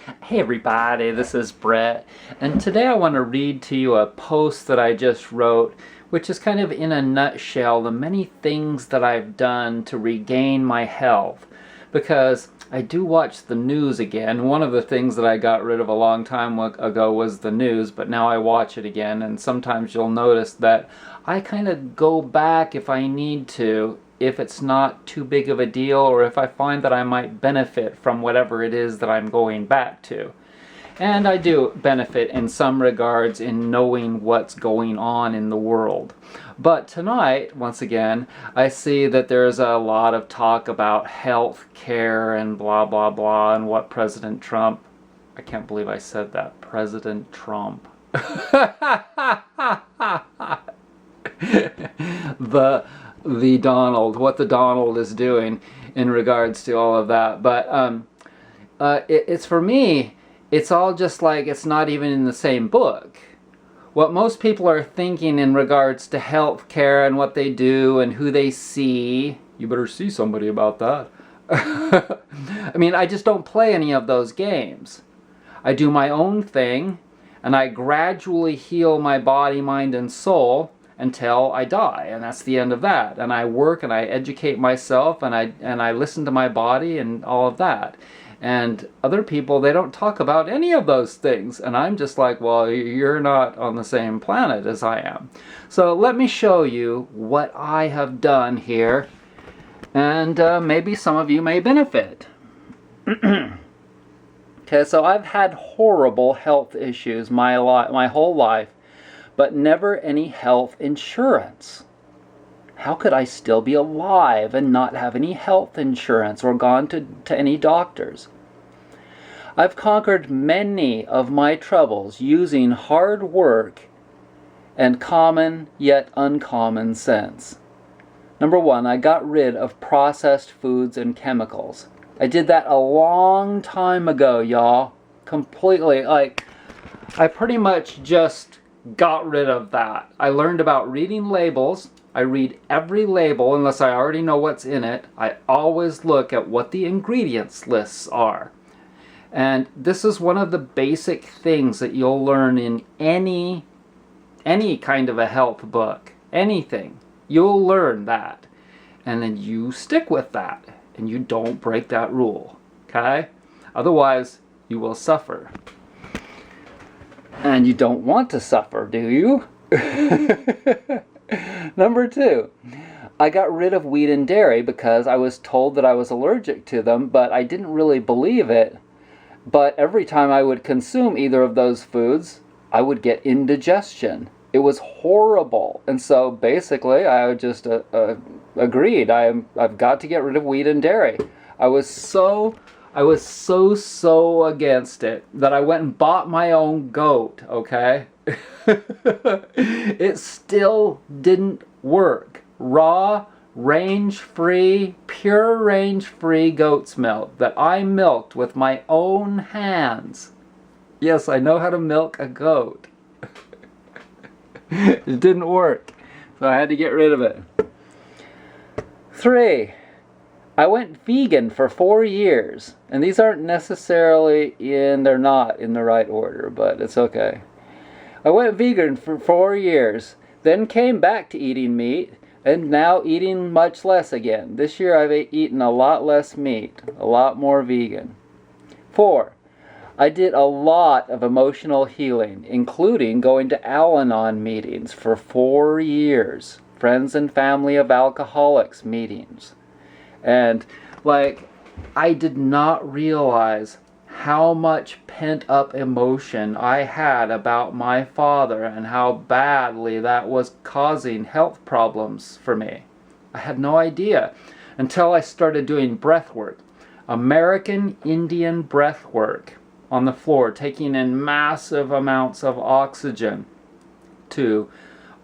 Hey everybody, this is Brett, and today I want to read to you a post that I just wrote, which is kind of in a nutshell the many things that I've done to regain my health. Because I do watch the news again. One of the things that I got rid of a long time ago was the news, but now I watch it again, and sometimes you'll notice that I kind of go back if I need to, if it's not too big of a deal, or if I find that I might benefit from whatever it is that I'm going back to. And I do benefit in some regards in knowing what's going on in the world. But tonight, once again, I see that there's a lot of talk about health care and blah blah blah, and what President Trump, I can't believe I said that, President Trump. the Donald, what the Donald is doing in regards to all of that. But it's for me, it's all just like it's not even in the same book. What most people are thinking in regards to health care and what they do and who they see, you better see somebody about that. I mean, I just don't play any of those games. I do my own thing, and I gradually heal my body, mind, and soul until I die, and that's the end of that. And I work and I educate myself, and I listen to my body and all of that. And other people, they don't talk about any of those things, and I'm just like, well, you're not on the same planet as I am. So let me show you what I have done here, and maybe some of you may benefit. Okay, so I've had horrible health issues my whole life, but never any health insurance. How could I still be alive and not have any health insurance or gone to any doctors? I've conquered many of my troubles using hard work and common yet uncommon sense. Number one, I got rid of processed foods and chemicals. I did that a long time ago, y'all. Completely, I pretty much just got rid of that. I learned about reading labels. I read every label unless I already know what's in it. I always look at what the ingredients lists are. And this is one of the basic things that you'll learn in any kind of a health book. Anything. You'll learn that. And then you stick with that. And you don't break that rule. Okay? Otherwise, you will suffer. And you don't want to suffer, do you? Number two, I got rid of wheat and dairy because I was told that I was allergic to them, but I didn't really believe it. But every time I would consume either of those foods, I would get indigestion. It was horrible. And so basically, I just agreed. I've got to get rid of wheat and dairy. I was so against it that I went and bought my own goat, okay? It still didn't work. Raw, range-free, pure range-free goat's milk that I milked with my own hands. Yes, I know how to milk a goat. It didn't work, so I had to get rid of it. 3. I went vegan for 4 years, and these aren't necessarily they're not in the right order, but it's okay. I went vegan for 4 years, then came back to eating meat, and now eating much less again. This year I've eaten a lot less meat, a lot more vegan. 4. I did a lot of emotional healing, including going to Al-Anon meetings for 4 years, friends and family of alcoholics meetings. And I did not realize how much pent-up emotion I had about my father and how badly that was causing health problems for me. I had no idea until I started doing breath work. American Indian breath work on the floor, taking in massive amounts of oxygen to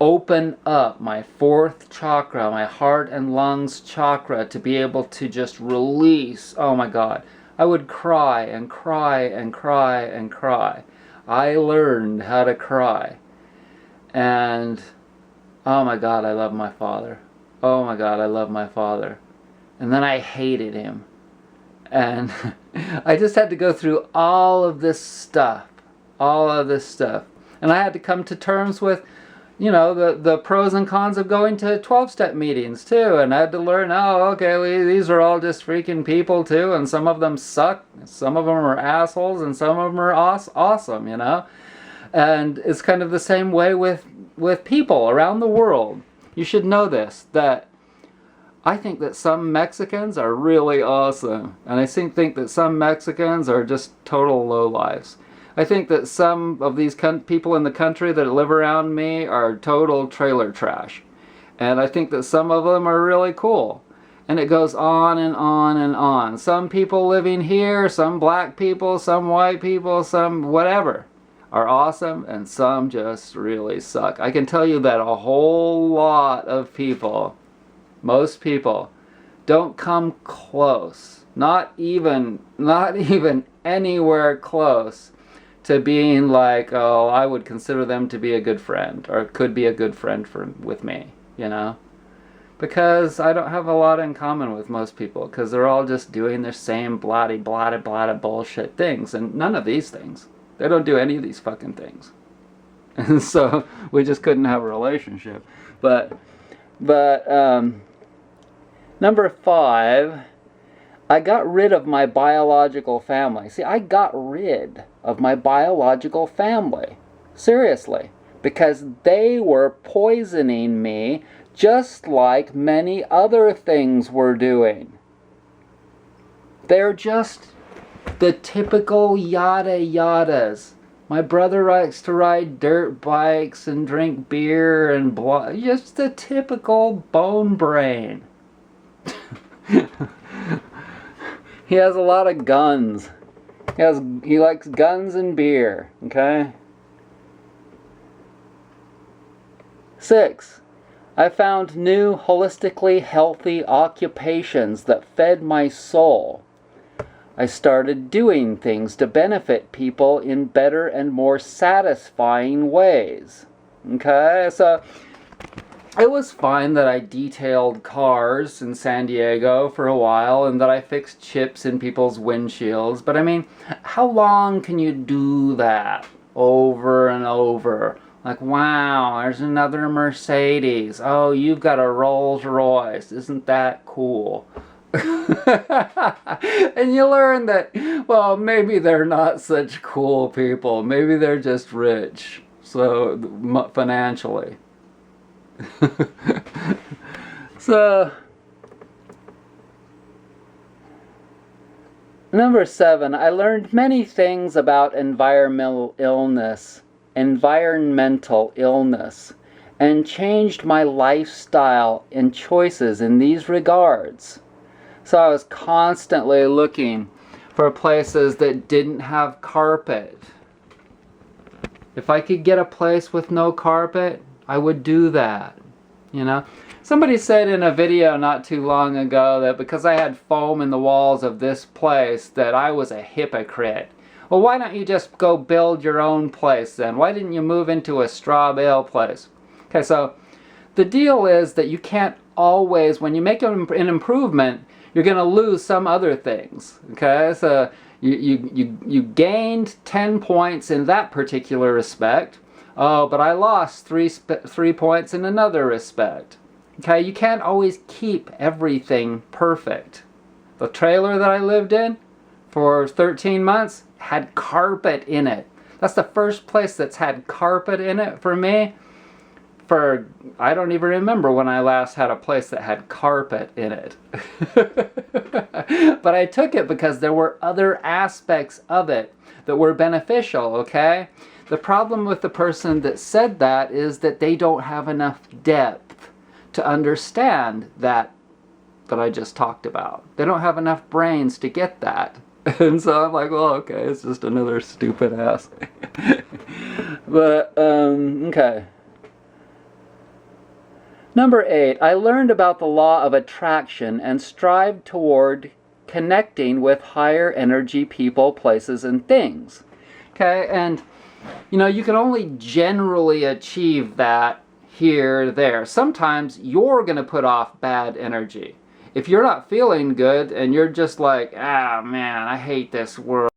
open up my fourth chakra, my heart and lungs chakra, to be able to just release. Oh my God. I would cry and cry and cry and cry. I learned how to cry. And oh my God, I love my father. Oh my God, I love my father. And then I hated him. And I just had to go through all of this stuff. And I had to come to terms with, the pros and cons of going to 12-step meetings too. And I had to learn, okay, these are all just freaking people too. And some of them suck. Some of them are assholes. And some of them are awesome, And it's kind of the same way with people around the world. You should know this, that I think that some Mexicans are really awesome. And I think that some Mexicans are just total lowlifes. I think that some of these people in the country that live around me are total trailer trash. And I think that some of them are really cool. And it goes on and on and on. Some people living here, some black people, some white people, some whatever, are awesome, and some just really suck. I can tell you that a whole lot of people, most people, don't come close, not even anywhere close to being like, I would consider them to be a good friend, or could be a good friend with me, because I don't have a lot in common with most people, because they're all just doing their same blah bullshit things, and none of these things. They don't do any of these fucking things. And so we just couldn't have a relationship. But number 5, I got rid of my biological family. See, I got rid of my biological family. Seriously. Because they were poisoning me just like many other things were doing. They're just the typical yada yadas. My brother likes to ride dirt bikes and drink beer and blah. Just the typical bone brain. He has a lot of guns. He likes guns and beer, okay? 6. I found new holistically healthy occupations that fed my soul. I started doing things to benefit people in better and more satisfying ways. Okay, so it was fine that I detailed cars in San Diego for a while and that I fixed chips in people's windshields, but I mean, how long can you do that over and over? Like, wow, there's another Mercedes. Oh, you've got a Rolls Royce. Isn't that cool? And you learn that, well, maybe they're not such cool people. Maybe they're just rich, so financially. So, number 7, I learned many things about environmental illness, and changed my lifestyle and choices in these regards. So I was constantly looking for places that didn't have carpet. If I could get a place with no carpet, I would do that, Somebody said in a video not too long ago that because I had foam in the walls of this place that I was a hypocrite. Well, why don't you just go build your own place then? Why didn't you move into a straw bale place? Okay, so the deal is that you can't always, when you make an improvement, you're going to lose some other things. Okay, so you gained 10 points in that particular respect. Oh, but I lost 3 points in another respect. Okay, you can't always keep everything perfect. The trailer that I lived in for 13 months had carpet in it. That's the first place that's had carpet in it for me. I don't even remember when I last had a place that had carpet in it. But I took it because there were other aspects of it that were beneficial, okay? The problem with the person that said that is that they don't have enough depth to understand that I just talked about. They don't have enough brains to get that. And so I'm like, well, okay, it's just another stupid ass. But, okay. Number 8, I learned about the law of attraction and strived toward connecting with higher energy people, places, and things. Okay, and you can only generally achieve that here, there. Sometimes you're going to put off bad energy. if you're not feeling good and you're just like, ah, man, I hate this world.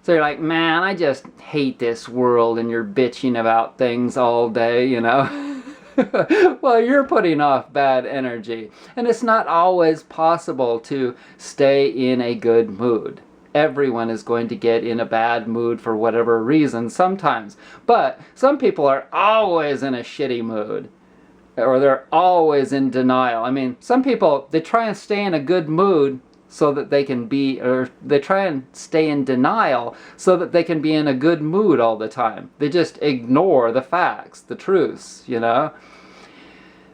So you're like, man, I just hate this world, and you're bitching about things all day, you know? Well, you're putting off bad energy. And it's not always possible to stay in a good mood. Everyone is going to get in a bad mood for whatever reason sometimes. But some people are always in a shitty mood. Or they're always in denial. I mean, some people, they try and stay in a good mood so that they can be, or they try and stay in denial so that they can be in a good mood all the time. They just ignore the facts, the truths, you know?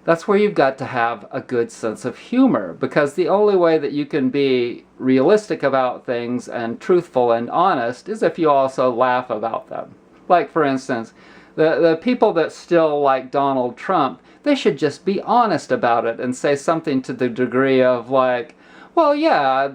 That's where you've got to have a good sense of humor, because the only way that you can be realistic about things and truthful and honest is if you also laugh about them. Like, for instance, the people that still like Donald Trump, they should just be honest about it and say something to the degree of like, well, yeah,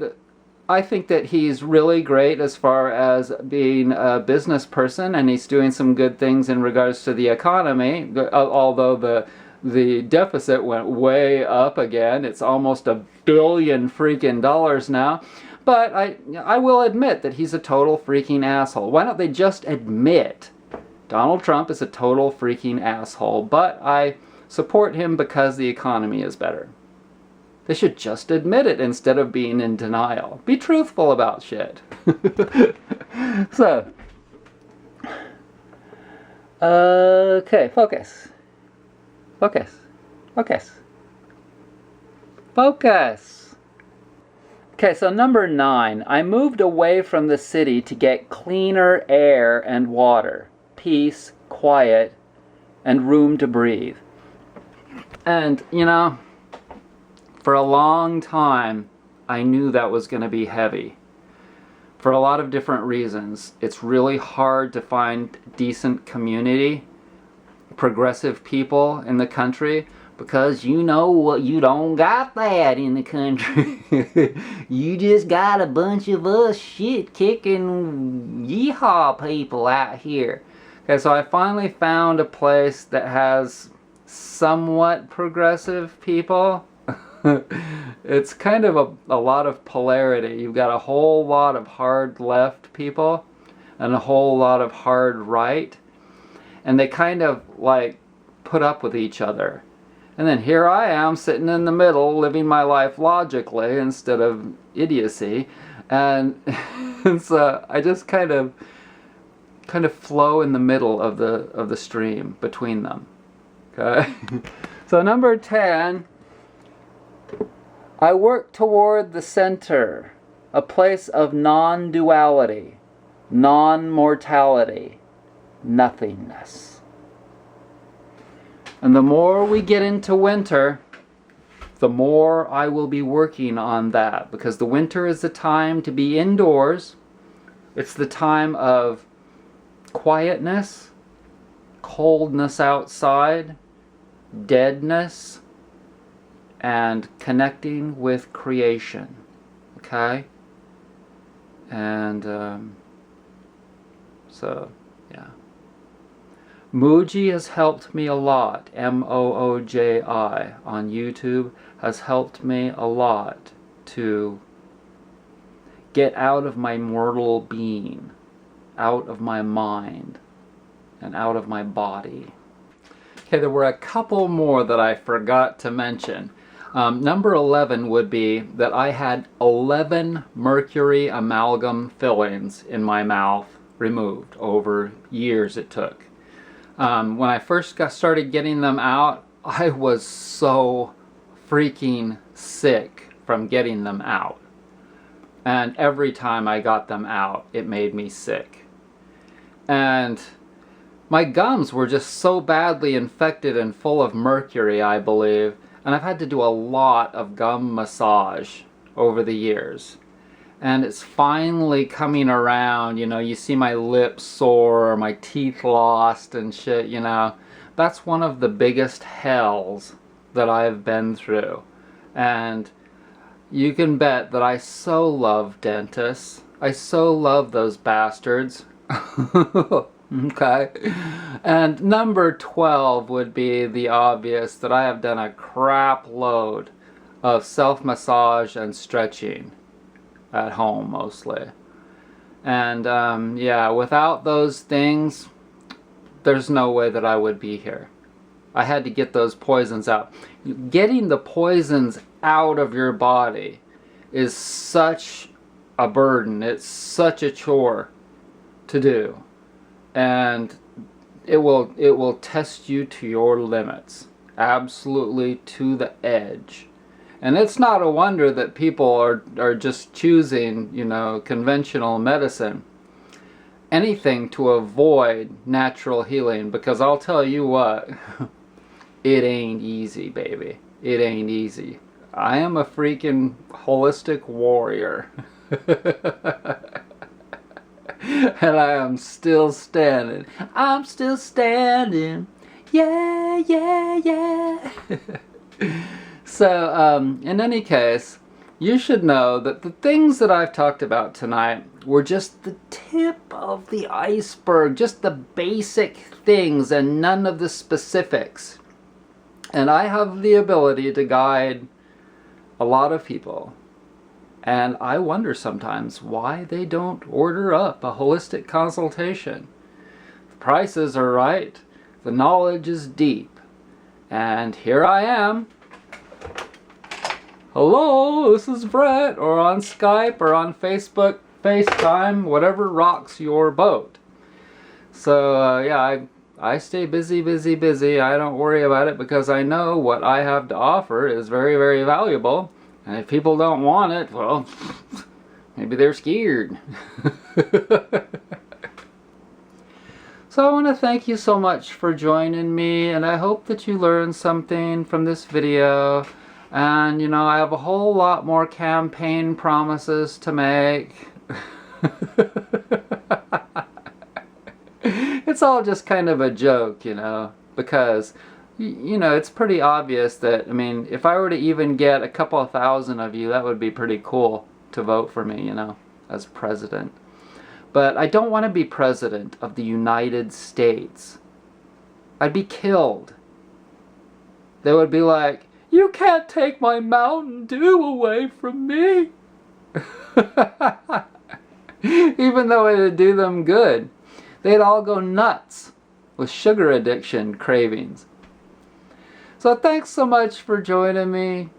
I think that he's really great as far as being a business person, and he's doing some good things in regards to the economy, although the deficit went way up again. It's almost $1 billion freaking dollars now. But I will admit that he's a total freaking asshole. Why don't they just admit Donald Trump is a total freaking asshole, but I support him because the economy is better? They should just admit it instead of being in denial. Be truthful about shit. So, okay, focus. Focus. Focus. Focus. Okay, so number 9. I moved away from the city to get cleaner air and water, peace, quiet, and room to breathe. And, you know, for a long time, I knew that was going to be heavy. For a lot of different reasons. It's really hard to find decent community, progressive people in the country, because you know what, you don't got that in the country. You just got a bunch of us shit-kicking yeehaw people out here. Okay, so I finally found a place that has somewhat progressive people. It's kind of a lot of polarity. You've got a whole lot of hard left people and a whole lot of hard right. And they kind of like put up with each other. And then here I am sitting in the middle, living my life logically instead of idiocy. And, and so I just kind of flow in the middle of the stream between them. Okay? So number 10, I work toward the center, a place of non-duality, non-mortality, nothingness. And the more we get into winter, the more I will be working on that, because the winter is the time to be indoors. It's the time of quietness, coldness outside, deadness, and connecting with creation. Okay? And so, yeah. Mooji has helped me a lot. Mooji on YouTube has helped me a lot to get out of my mortal being, out of my mind, and out of my body. Okay, there were a couple more that I forgot to mention. Number 11 would be that I had 11 mercury amalgam fillings in my mouth removed over years it took. When I first started getting them out, I was so freaking sick from getting them out. And every time I got them out, it made me sick. And my gums were just so badly infected and full of mercury, I believe. And I've had to do a lot of gum massage over the years. And it's finally coming around, you know, you see my lips sore, my teeth lost and shit, you know. That's one of the biggest hells that I've been through. And you can bet that I so love dentists. I so love those bastards. Okay. And number 12 would be the obvious, that I have done a crap load of self-massage and stretching at home mostly. And yeah, without those things, there's no way that I would be here. I had to get those poisons out. Getting the poisons out of your body is such a burden. It's such a chore to do. And it will test you to your limits. Absolutely to the edge. And it's not a wonder that people are just choosing, you know, conventional medicine. Anything to avoid natural healing, because I'll tell you what, it ain't easy, baby. It ain't easy. I am a freaking holistic warrior. And I am still standing. I'm still standing. Yeah, yeah, yeah. So, in any case, you should know that the things that I've talked about tonight were just the tip of the iceberg, just the basic things and none of the specifics. And I have the ability to guide a lot of people. And I wonder sometimes why they don't order up a holistic consultation. The prices are right, the knowledge is deep, and here I am. Hello, this is Brett, or on Skype, or on Facebook, FaceTime, whatever rocks your boat. So, yeah, I stay busy, busy, busy. I don't worry about it because I know what I have to offer is very, very valuable. And if people don't want it, well, maybe they're scared. So I want to thank you so much for joining me, and I hope that you learned something from this video. And, you know, I have a whole lot more campaign promises to make. It's all just kind of a joke, you know, because, you know, it's pretty obvious that, I mean, if I were to even get a couple of thousand of you, that would be pretty cool to vote for me, you know, as president. But I don't want to be president of the United States. I'd be killed. They would be like, you can't take my Mountain Dew away from me. Even though it would do them good. They'd all go nuts with sugar addiction cravings. So thanks so much for joining me.